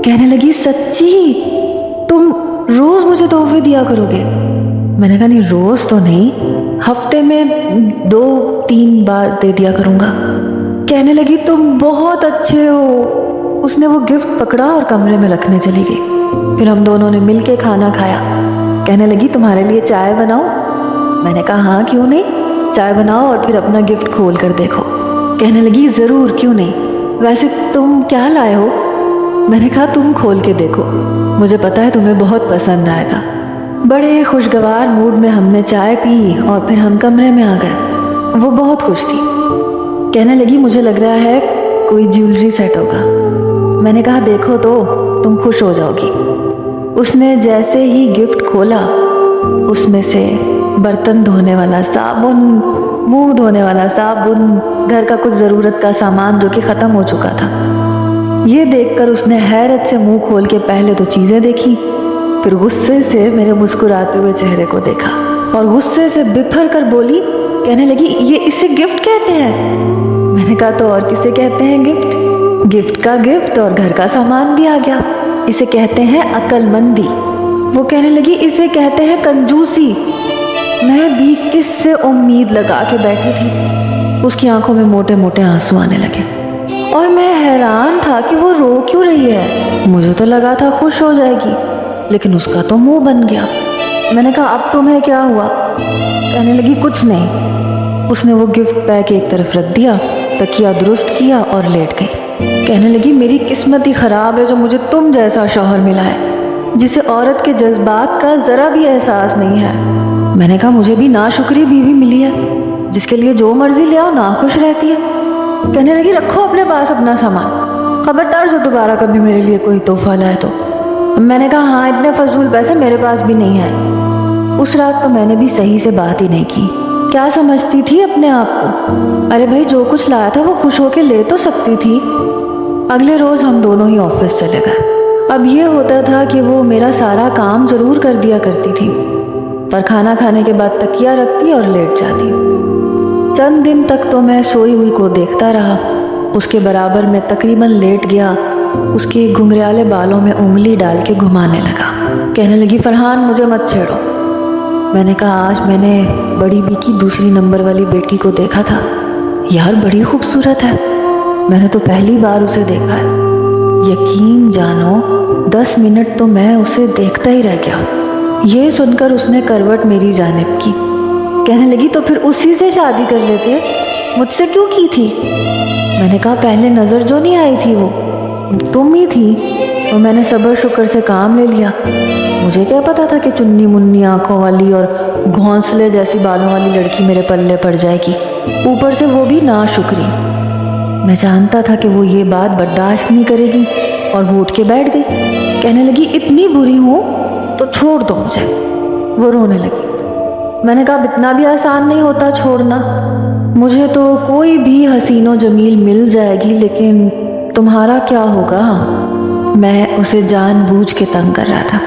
کہنے لگی سچی تم روز مجھے تحفے دیا کروگے؟ میں نے کہا نہیں روز تو نہیں، ہفتے میں 2-3 بار دے دیا کروں گا۔ کہنے لگی تم بہت اچھے ہو۔ اس نے وہ گفٹ پکڑا اور کمرے میں رکھنے چلی گئی۔ پھر ہم دونوں نے مل کے کھانا کھایا۔ کہنے لگی تمہارے لیے چائے بناؤں؟ میں نے کہا ہاں کیوں نہیں، چائے بناؤ اور پھر اپنا گفٹ کھول کر دیکھو۔ کہنے لگی ضرور کیوں نہیں، ویسے تم کیا لائے ہو؟ میں نے کہا تم کھول کے دیکھو، مجھے پتا ہے تمہیں بہت پسند آئے گا۔ بڑے خوشگوار موڈ میں ہم نے چائے پی اور پھر ہم کمرے میں آ گئے۔ وہ بہت خوش تھی۔ کہنے لگی مجھے لگ رہا ہے کوئی جیولری سیٹ ہوگا۔ میں نے کہا دیکھو تو تم خوش ہو جاؤ گی۔ اس نے جیسے ہی گفٹ کھولا اس میں سے برتن دھونے والا صابن، منہ دھونے والا صابن، گھر کا کچھ ضرورت کا سامان جو کہ ختم ہو چکا تھا۔ یہ دیکھ کر اس نے حیرت سے منہ کھول کے پہلے تو چیزیں دیکھی، پھر غصے سے میرے مسکراتے ہوئے چہرے کو دیکھا اور غصے سے بپھر کر بولی، کہنے لگی یہ اسے گفٹ کہتے ہیں؟ میں نے کہا تو اور کسے کہتے ہیں گفٹ؟ گفٹ کا گفٹ اور گھر کا سامان بھی آ گیا، اسے کہتے ہیں عقل مندی۔ وہ کہنے لگی اسے کہتے ہیں کنجوسی۔ میں بھی کس سے امید لگا کے بیٹھی تھی۔ اس کی آنکھوں میں موٹے موٹے آنسو آنے لگے اور میں حیران تھا کہ وہ رو کیوں رہی ہے۔ مجھے تو لگا تھا خوش ہو جائے گی، لیکن اس کا تو منہ بن گیا۔ میں نے کہا اب تمہیں کیا ہوا؟ کہنے لگی کچھ نہیں۔ اس نے وہ گفٹ پیک ایک طرف رکھ دیا، تکیہ درست کیا اور لیٹ گئی۔ کہنے لگی میری قسمت ہی خراب ہے جو مجھے تم جیسا شوہر ملا ہے جسے عورت کے جذبات کا ذرا بھی احساس نہیں ہے۔ میں نے کہا مجھے بھی ناشکری بیوی ملی ہے جس کے لیے جو مرضی لے آؤ ناخوش رہتی ہے۔ کہنے لگی رکھو اپنے پاس اپنا سامان، خبردار سے دوبارہ کبھی میرے لیے کوئی تحفہ لائے تو۔ میں نے کہا ہاں اتنے فضول پیسے میرے پاس بھی نہیں ہیں۔ اس رات تو میں نے بھی صحیح سے بات ہی نہیں کی۔ کیا سمجھتی تھی اپنے آپ کو؟ ارے بھائی جو کچھ لایا تھا وہ خوش ہو کے لے تو سکتی تھی۔ اگلے روز ہم دونوں ہی آفس چلے گئے۔ اب یہ ہوتا تھا کہ وہ میرا سارا کام ضرور کر دیا کرتی تھی، پر کھانا کھانے کے بعد تکیہ رکھتی اور لیٹ جاتی۔ چند دن تک تو میں سوئی ہوئی کو دیکھتا رہا۔ اس کے برابر میں تقریباً لیٹ گیا، اس کے گھنگریالے بالوں میں انگلی ڈال کے گھمانے لگا۔ کہنے لگی فرحان مجھے مت چھیڑو۔ میں نے کہا آج میں نے بڑی بی کی دوسری نمبر والی بیٹی کو دیکھا تھا، یار بڑی خوبصورت ہے، میں نے تو پہلی بار اسے دیکھا ہے۔ یقین جانو 10 منٹ تو میں اسے دیکھتا ہی رہ گیا۔ یہ سن کر اس نے کروٹ میری جانب کی۔ کہنے لگی تو پھر اسی سے شادی کر لیتے، مجھ سے کیوں کی تھی؟ میں نے کہا پہلے نظر جو نہیں آئی تھی وہ تم ہی تھی، تو میں نے صبر شکر سے کام لے لیا۔ مجھے کیا پتا تھا کہ چنی منی آنکھوں والی اور گھونسلے جیسی بالوں والی لڑکی میرے پلے پڑ جائے گی، اوپر سے وہ بھی ناشکری۔ میں جانتا تھا کہ وہ یہ بات برداشت نہیں کرے گی اور وہ اٹھ کے بیٹھ گئی۔ کہنے لگی اتنی بری ہوں تو چھوڑ دو مجھے۔ وہ رونے لگی۔ میں نے کہا اتنا بھی آسان نہیں ہوتا چھوڑنا، مجھے تو کوئی بھی حسین و جمیل مل جائے گی، لیکن تمہارا کیا ہوگا؟ میں اسے جان بوجھ کے تنگ کر رہا تھا۔